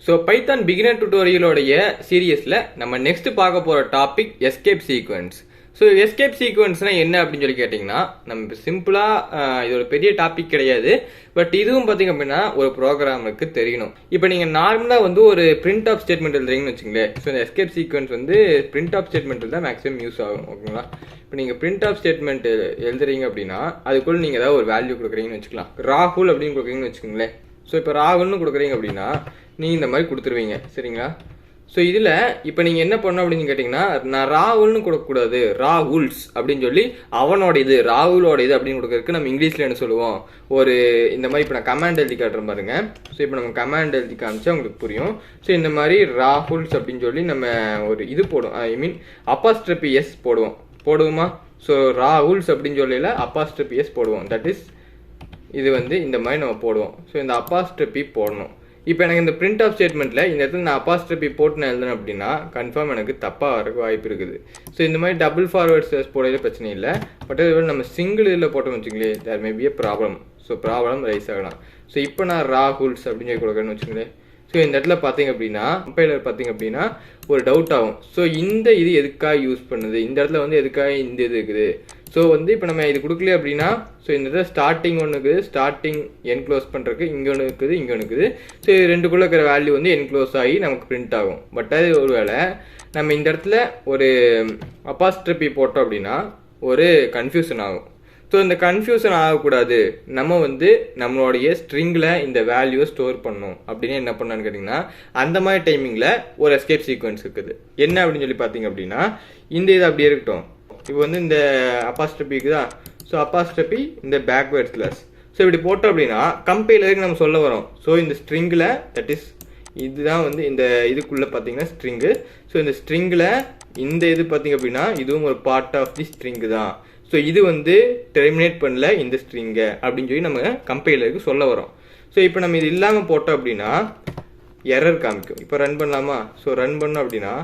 So Python beginner டுட்டோரியலோடைய சீரியஸில் நம்ம நெக்ஸ்ட் பார்க்க போகிற topic escape sequence. So escape சீக்வன்ஸ்னால் என்ன அப்படின்னு சொல்லி கேட்டிங்கன்னா, நம்ம சிம்பிளாக இது ஒரு பெரிய டாபிக் கிடையாது. பட் இதுவும் பார்த்தீங்க அப்படின்னா ஒரு ப்ரோக்ராமுக்கு தெரியணும். இப்போ நீங்கள் நார்மலாக வந்து ஒரு பிரிண்ட் ஆஃப் ஸ்டேட்மெண்ட் எழுதுறீங்கன்னு வச்சுங்களேன். ஸோ இந்த எஸ்கேப் சீக்வன்ஸ் வந்து பிரிண்ட் ஆஃப் ஸ்டேட்மெண்ட்டில் தான் மேக்ஸிமம் யூஸ் ஆகும். ஓகேங்களா? இப்போ நீங்கள் பிரிண்ட் ஆஃப் ஸ்டேட்மெண்ட் எழுதுறீங்க அப்படின்னா அதுக்குள்ள நீங்கள் ஏதாவது ஒரு வேல்யூ கொடுக்குறீங்கன்னு வச்சுக்கலாம். ராகுல் அப்படின்னு கொடுக்குறீங்கன்னு வச்சுக்கோங்களேன். ஸோ இப்போ ராகுல்னு கொடுக்குறீங்க அப்படின்னா நீங்கள் இந்த மாதிரி கொடுத்துருவீங்க. சரிங்களா? ஸோ இதில் இப்போ நீங்கள் என்ன பண்ணணும் அப்படின்னு கேட்டிங்கன்னா, நான் ராகுல்னு கொடுக்கக்கூடாது, ராகுல்ஸ் அப்படின்னு சொல்லி அவனோட இது ராகுலோட இது அப்படின்னு கொடுக்கறதுக்கு நம்ம இங்கிலீஷில் என்ன சொல்லுவோம், ஒரு இந்த மாதிரி இப்போ நான் கமாண்ட் எழுதி காட்டுறேன் பாருங்க. ஸோ இப்போ நம்ம கமாண்ட் எழுதி காமிச்சா உங்களுக்கு புரியும். ஸோ இந்த மாதிரி ராகுல்ஸ் அப்படின்னு சொல்லி நம்ம ஒரு இது போடுவோம், ஐ மீன் அப்பாஸ்ட்ரபி எஸ் போடுவோமா? ஸோ ராகுல்ஸ் அப்படின்னு சொல்லல அப்பாஸ்ட்ரபி எஸ் போடுவோம். தட் இஸ் இது வந்து இந்த மாதிரி நம்ம போடுவோம். ஸோ இந்த அப்பாஸ்ட்ரபி போடணும். இப்போ எனக்கு இந்த பிரிண்ட் ஆஃப் ஸ்டேட்மெண்ட்டில் இந்த இடத்துல நான் அப்பாஸ்ட்ரபி போட்டு நான் எழுதுனேன் அப்படின்னா கன்ஃபார்ம் எனக்கு தப்பாக வரக்கு வாய்ப்பு இருக்குது. ஸோ இந்த மாதிரி டபுள் ஃபார்வர்ட் ஸ்லாஷ் போடவே பிரச்சனை இல்லை. பட் அது நம்ம சிங்கிள் இதில் போட்டோம்னு வச்சுங்களேன், there may be a problem. So problem rise ஆகலாம். ஸோ இப்போ நான் ராகுல்ஸ் அப்படின்னு சொல்லி கொடுக்குறேன்னு வச்சுங்களேன். ஸோ இந்த இடத்துல பார்த்தீங்க அப்படின்னா கம்பைலர் பார்த்தீங்க அப்படின்னா ஒரு டவுட் ஆகும். ஸோ இந்த இது எதுக்காக யூஸ் பண்ணுது, இந்த இடத்துல வந்து எதுக்காக இந்த இது இருக்குது. ஸோ வந்து இப்போ நம்ம இது கொடுக்கல அப்படின்னா, ஸோ இந்த இடத்துல ஸ்டார்டிங் ஒன்று இருக்குது, ஸ்டார்டிங் என்க்ளோஸ் பண்ணுறதுக்கு இங்கே ஒன்று இருக்குது, இங்கே ஒன்று இருக்குது. ஸோ இது ரெண்டுக்குள்ளே இருக்கிற வேல்யூ வந்து என்க்ளோஸ் ஆகி நமக்கு பிரிண்ட் ஆகும். பட் அது ஒரு வேளை நம்ம இந்த இடத்துல ஒரு அப்பாஸ்ட்ரபி போட்டோம் அப்படின்னா ஒரு கன்ஃபியூஷன் ஆகும். ஸோ இந்த கன்ஃபியூஷன் ஆகக்கூடாது, நம்ம வந்து நம்மளுடைய ஸ்ட்ரிங்கில் இந்த வேல்யூவை ஸ்டோர் பண்ணணும் அப்படின்னு என்ன பண்ணான்னு கேட்டிங்கன்னா, அந்த மாதிரி டைமிங்கில் ஒரு எஸ்கேப் சீக்வன்ஸ் இருக்குது. என்ன அப்படின்னு சொல்லி பார்த்தீங்க அப்படின்னா, இந்த இது அப்படியே இருக்கட்டும். இப்போ வந்து இந்த அப்பாஸ்ட்ரபி இருக்குதா, ஸோ அப்பாஸ்ட்ரபி இந்த பேக்வேர்ட் ஸ்லாஷ். ஸோ இப்படி போட்டோம் அப்படின்னா கம்பைலருக்கு நம்ம சொல்ல வரோம். ஸோ இந்த ஸ்ட்ரிங்கில் தட் இஸ் இதுதான் வந்து இந்த இதுக்குள்ளே பார்த்தீங்கன்னா ஸ்ட்ரிங்கு. ஸோ இந்த ஸ்ட்ரிங்கில் இந்த இது பார்த்தீங்க அப்படின்னா இதுவும் ஒரு பார்ட் ஆஃப் தி ஸ்ட்ரிங்கு தான். ஸோ இது வந்து டெர்மினேட் பண்ணல இந்த ஸ்ட்ரிங்கை அப்படின்னு சொல்லி நம்ம கம்பைலருக்கு சொல்ல வரோம். ஸோ இப்போ நம்ம இது இல்லாமல் போட்டோம் அப்படின்னா எரர் காமிக்கும். இப்போ ரன் பண்ணலாமா? ஸோ ரன் பண்ணோம் அப்படின்னா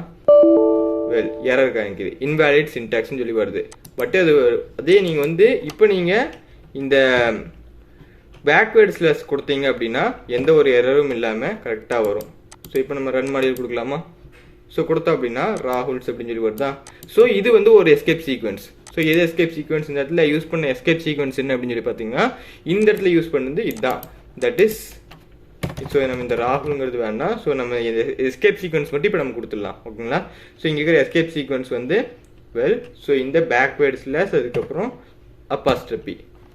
எரர் காமிக்குது, இன்வேலிட் சின்டாக்ஸ்னு சொல்லி வருது. பட் அது அதே நீங்கள் வந்து இப்போ நீங்கள் இந்த பேக்வேர்ட் ஸ்லாஷ் கொடுத்தீங்க அப்படின்னா எந்த ஒரு எரரும் இல்லாமல் கரெக்டாக வரும். ஸோ இப்போ நம்ம ரன் மாடியில் கொடுக்கலாமா? ஸோ கொடுத்தோம் அப்படின்னா ராகுல்ஸ் அப்படின்னு சொல்லி வருதா. ஸோ இது வந்து ஒரு எஸ்கேப் சீக்வன்ஸ். ஸோ எது எஸ்கேப் சீக்வன்ஸ், இந்த இடத்துல யூஸ் பண்ண எஸ்கேப் சீக்வன்ஸ் என்ன அப்படின்னு சொல்லி பார்த்தீங்கன்னா இந்த இடத்துல யூஸ் பண்ணது இதுதான். தட் இஸ் ஸோ நம்ம இந்த ராகுலுங்கிறது வேண்டாம். ஸோ நம்ம எஸ்கேப் சீக்வன்ஸ் மட்டும் இப்போ நம்ம கொடுத்துடலாம். ஓகேங்களா? ஸோ இங்கே இருக்கிற எஸ்கேப் சீக்வன்ஸ் வந்து ஸோ இந்த பேக்வேர்ட் ஸ்லாஷ் அதுக்கப்புறம் அப்பாஸ்ட்ரபி.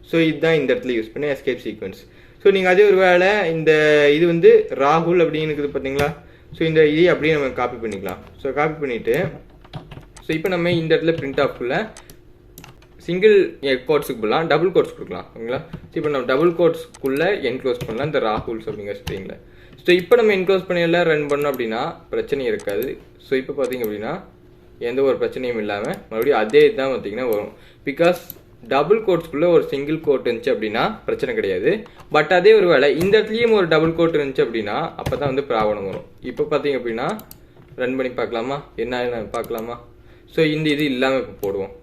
ஸோ இதுதான் இந்த இடத்துல யூஸ் பண்ண எஸ்கேப் சீக்வன்ஸ். ஸோ நீங்கள் அதே ஒரு வேளை இந்த இது வந்து ராகுல் அப்படின்னு இருக்குது பார்த்தீங்களா. ஸோ இந்த இதை அப்படியே நம்ம காப்பி பண்ணிக்கலாம். ஸோ காப்பி பண்ணிவிட்டு ஸோ இப்போ நம்ம இந்த இடத்துல பிரிண்ட் ஆஃப்குள்ள சிங்கிள் கோட்ஸுக்கு போடலாம், டபுள் கோட்ஸ் கொடுக்கலாம். ஓகேங்களா? ஸோ இப்போ நம்ம டபுள் கோட்ஸ்க்குள்ளே என்க்ளோஸ் பண்ணலாம் இந்த ராகுல்ஸ் அப்படிங்கிற ஸ்ட்ரிங்கில். ஸோ இப்போ நம்ம என்க்ளோஸ் பண்ணி எல்லாம் ரன் பண்ணோம் அப்படின்னா பிரச்சனையும் இருக்காது. ஸோ இப்போ பார்த்தீங்க அப்படின்னா எந்த ஒரு பிரச்சனையும் இல்லாமல் மறுபடியும் அதே இதுதான் பார்த்தீங்கன்னா வரும். பிகாஸ் டபுள் கோட்ஸ்க்குள்ளே ஒரு சிங்கிள் கோட் இருந்துச்சு அப்படின்னா பிரச்சனை கிடையாது. பட் அதே ஒரு வேளை இந்த இடத்துலையும் ஒரு டபுள் கோட் இருந்துச்சு அப்படின்னா அப்போ தான் வந்து ப்ராப்ளம் வரும். இப்போ பார்த்தீங்க அப்படின்னா ரன் பண்ணி பார்க்கலாமா, என்ன பார்க்கலாமா? ஸோ இந்த இது இல்லாமல் இப்போ போடுவோம்.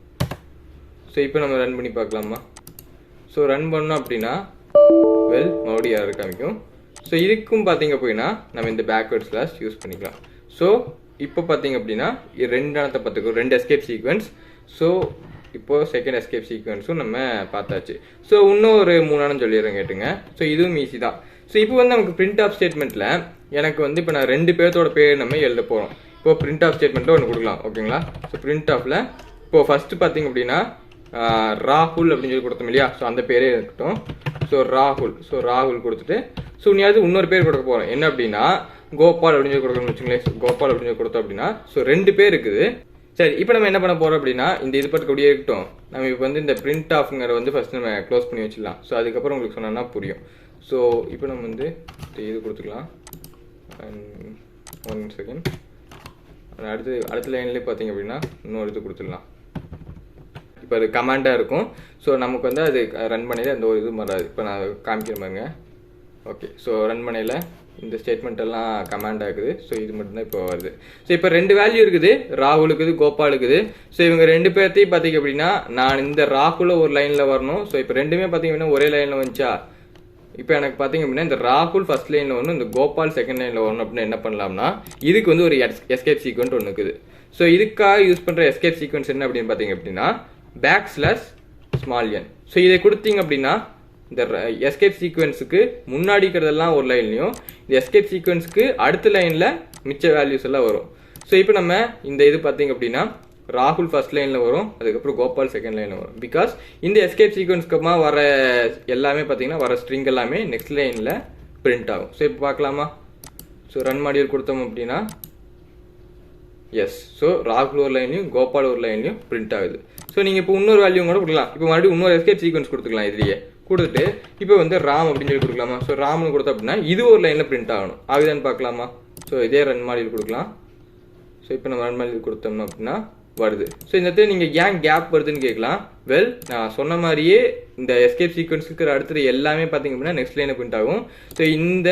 ஸோ இப்போ நம்ம ரன் பண்ணி பார்க்கலாமா? ஸோ ரன் பண்ணோம் அப்படின்னா மறுபடியும் யாரும் காமிக்கும். ஸோ இதுக்கும் பார்த்தீங்க அப்படின்னா நம்ம இந்த பேக்வேர்ட் ஸ்லாஷ் யூஸ் பண்ணிக்கலாம். ஸோ இப்போ பார்த்தீங்க அப்படின்னா ரெண்டு இடத்தை பார்த்துக்கோ, ரெண்டு எஸ்கேப் சீக்வன்ஸ். ஸோ இப்போது செகண்ட் எஸ்கேப் சீக்வன்ஸும் நம்ம பார்த்தாச்சு. ஸோ இன்னும் ஒரு மூணானு சொல்லிடுறேன் கேட்டுங்க. ஸோ இதுவும் ஈஸி தான். ஸோ இப்போ வந்து நமக்கு பிரிண்ட் ஆஃப் ஸ்டேட்மெண்ட்டில் எனக்கு வந்து இப்போ நான் ரெண்டு பேர்த்தோட பேர் நம்ம எழுத போகிறோம். இப்போ பிரிண்ட் ஆஃப் ஸ்டேட்மெண்ட்டில் ஒன்று கொடுக்கலாம். ஓகேங்களா? ஸோ பிரிண்ட் ஆஃபில் இப்போது ஃபஸ்ட்டு பார்த்தீங்க அப்படின்னா ராகுல் அப்படின்னு சொல்லி கொடுத்தோம் இல்லையா. ஸோ அந்த பேரே இருக்கட்டும். ஸோ ராகுல் கொடுத்துட்டு ஸோ நீ அது இன்னொரு பேர் கொடுக்க போகிறோம். என்ன அப்படின்னா கோபால் அப்படின்னு சொல்லி கொடுக்கணும்னு வச்சுங்களேன். கோபால் அப்படின்னு சொல்லி கொடுத்தோம் அப்படின்னா ஸோ ரெண்டு பேர் இருக்குது. சரி, இப்போ நம்ம என்ன பண்ண போகிறோம் அப்படின்னா இந்த இது பட்டுக்கூடியே இருக்கட்டும். நம்ம இப்போ வந்து இந்த பிரிண்ட் ஆஃப்ங்கிற வந்து ஃபஸ்ட் நம்ம க்ளோஸ் பண்ணி வச்சிடலாம். ஸோ அதுக்கப்புறம் உங்களுக்கு சொன்னோன்னா புரியும். ஸோ இப்போ நம்ம வந்து இது கொடுத்துக்கலாம். One second. அடுத்த லைன்லேயே பார்த்தீங்க அப்படின்னா இன்னொரு இது கொடுத்துடலாம். இப்போ அது கமாண்டாக இருக்கும். ஸோ நமக்கு வந்து அது ரன் பண்ணையில் அந்த ஒரு இது வராது. இப்போ நான் காமிக்கிற மாதிரிங்க. ஓகே, ஸோ ரன் பண்ணையில் இந்த ஸ்டேட்மெண்ட் எல்லாம் கமாண்டாக இருக்குது. ஸோ இது மட்டும்தான் இப்போ வருது. ஸோ இப்போ ரெண்டு வேல்யூ இருக்குது, ராகுல் இருக்குது, கோபால் இருக்குது. ஸோ இவங்க ரெண்டு பேர்த்தையும் பார்த்தீங்க அப்படின்னா நான் இந்த ராகுல ஒரு லைனில் வரணும். ஸோ இப்போ ரெண்டுமே பார்த்தீங்க அப்படின்னா ஒரே லைனில் வந்துச்சா. இப்போ எனக்கு பார்த்தீங்க அப்படின்னா இந்த ராகுல் ஃபர்ஸ்ட் லைனில் ஒன்று இந்த கோபால் செகண்ட் லைனில் ஒன்று அப்படின்னு என்ன பண்ணலாம்னா இதுக்கு வந்து ஒரு எஸ்கேப் சீக்வன்ஸ் ஒன்று இருக்குது. ஸோ இதுக்காக யூஸ் பண்ணுற எஸ்கேப் சீக்வன்ஸ் என்ன அப்படின்னு பார்த்தீங்க அப்படின்னா \n. ஸோ இதை கொடுத்தீங்க அப்படின்னா இந்த எஸ்கேப் சீக்வன்ஸுக்கு முன்னாடி இருக்கிறதெல்லாம் ஒரு லைன்லையும் இந்த எஸ்கேப் சீக்வன்ஸுக்கு அடுத்த லைனில் மிச்ச வேல்யூஸ் எல்லாம் வரும். ஸோ இப்போ நம்ம இந்த இது பார்த்தீங்க அப்படின்னா ராகுல் ஃபர்ஸ்ட் லைனில் வரும், அதுக்கப்புறம் கோபால் செகண்ட் லைனில் வரும். பிகாஸ் இந்த எஸ்கேப் சீக்வன்ஸ்க்கு வர எல்லாமே பார்த்தீங்கன்னா வர ஸ்ட்ரிங் எல்லாமே நெக்ஸ்ட் லைனில் பிரிண்ட் ஆகும். ஸோ இப்போ பார்க்கலாமா? ஸோ ரன் மாடியூல் கொடுத்தோம் அப்படின்னா எஸ். ஸோ ராகுல் ஒரு லைன்லையும் கோபால் ஒரு லைன்லையும் பிரிண்ட் ஆகுது. ஸோ நீங்கள் இப்போ இன்னொரு வேல்யூ கூட கொடுக்கலாம். இப்போ மறுபடியும் இன்னொரு எஸ்கேப் சீக்வன்ஸ் கொடுத்துக்கலாம். இதுலேயே கொடுத்துட்டு இப்போ வந்து ராம் அப்படின்னு சொல்லி கொடுக்கலாமா? ஸோ ராம்னு கொடுத்தோம் அப்படின்னா இது ஒரு லைனில் பிரிண்ட் ஆகணும். ஆகுதான்னு பார்க்கலாமா? ஸோ இதே ரன் மாடியூல் கொடுக்கலாம். ஸோ இப்போ நம்ம ரன் மாடியூல் கொடுத்தோம்னா அப்படின்னா வருது. ஸோ இந்த இடத்துல நீங்கள் ஏன் கேப் வருதுன்னு கேட்கலாம். வெல், நான் சொன்ன மாதிரியே இந்த எஸ்கேப் சீக்வன்ஸ் இருக்கிற அடுத்தது எல்லாமே பார்த்தீங்க அப்படின்னா நெக்ஸ்ட் லைனில் பிரிண்ட் ஆகும். ஸோ இந்த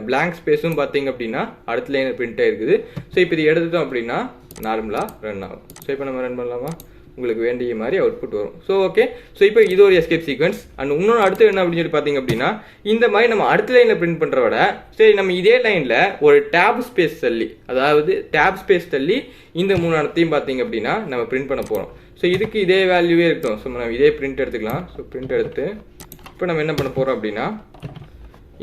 பிளாங்க் ஸ்பேஸும் பார்த்தீங்க அப்படின்னா அடுத்த லைனில் பிரிண்ட் ஆகிருக்குது. ஸோ இப்போ இது எடுத்துட்டோம் அப்படின்னா நார்மலாக ரன் ஆகும். ஸோ இப்போ நம்ம ரன் பண்ணலாமா? உங்களுக்கு வேண்டிய மாதிரி அவுட்புட் வரும். So okay. ஸோ இப்போ இது ஒரு எஸ்கேப் சீக்வன்ஸ். அண்ட் இன்னொன்று அடுத்து என்ன அப்படின்னு சொல்லி பார்த்தீங்க அப்படின்னா இந்த மாதிரி நம்ம அடுத்த லைனில் பிரிண்ட் பண்ணுற விட சரி நம்ம இதே லைனில் ஒரு டேப் ஸ்பேஸ் தள்ளி, அதாவது டேப் ஸ்பேஸ் தள்ளி இந்த 3 இடத்தையும் பார்த்தீங்க அப்படின்னா நம்ம பிரிண்ட் பண்ண போகிறோம். ஸோ இதுக்கு இதே வேல்யூவே இருக்கும். ஸோ நம்ம இதே பிரிண்ட் எடுத்துக்கலாம். ஸோ பிரிண்ட் எடுத்து இப்போ நம்ம என்ன பண்ண போகிறோம் அப்படின்னா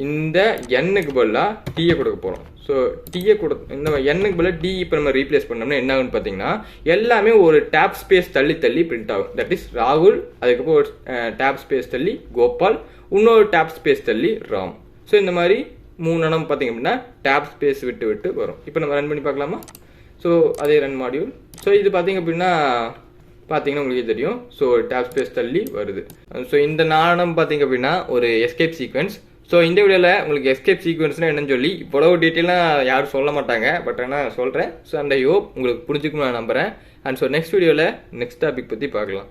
இந்த எண்ணுக்கு பதிலாக டீயை கொடுக்க போகிறோம். ஸோ டீயை இந்த எண்ணுக்கு பதிலாக டி இப்போ நம்ம ரீப்ளேஸ் பண்ணோம்னா என்ன ஆகுன்னு பார்த்தீங்கன்னா எல்லாமே ஒரு டேப் ஸ்பேஸ் தள்ளி தள்ளி பிரிண்ட் ஆகும். தட் இஸ் ராகுல், அதுக்கப்புறம் ஒரு டேப் ஸ்பேஸ் தள்ளி கோபால், இன்னொரு டேப் ஸ்பேஸ் தள்ளி ராம். ஸோ இந்த மாதிரி 3 இடம் பார்த்தீங்க அப்படின்னா டேப் ஸ்பேஸ் விட்டு விட்டு வரும். இப்போ நம்ம ரன் பண்ணி பார்க்கலாமா? ஸோ அதே ரன் மாடியூல். ஸோ இது பார்த்தீங்க அப்படின்னா பார்த்தீங்கன்னா உங்களுக்கு தெரியும். ஸோ டேப் ஸ்பேஸ் தள்ளி வருது. ஸோ இந்த 4 இடம் பார்த்தீங்க அப்படின்னா ஒரு எஸ்கேப் சீக்வன்ஸ். ஸோ இந்த வீடியோவில் உங்களுக்கு எஸ்கேப் சீக்வன்ஸ்னால் என்னன்னு சொல்லி இவ்வளவு டீட்டெயிலாக யாரும் சொல்ல மாட்டாங்க. பட் ஆனால் சொல்கிறேன். ஸோ அந்த ஹோப் உங்களுக்கு புரிஞ்சுக்கணும்னு நான் நம்புகிறேன். அண்ட் ஸோ நெக்ஸ்ட் வீடியோவில் நெக்ஸ்ட் டாபிக் பற்றி பார்க்கலாம்.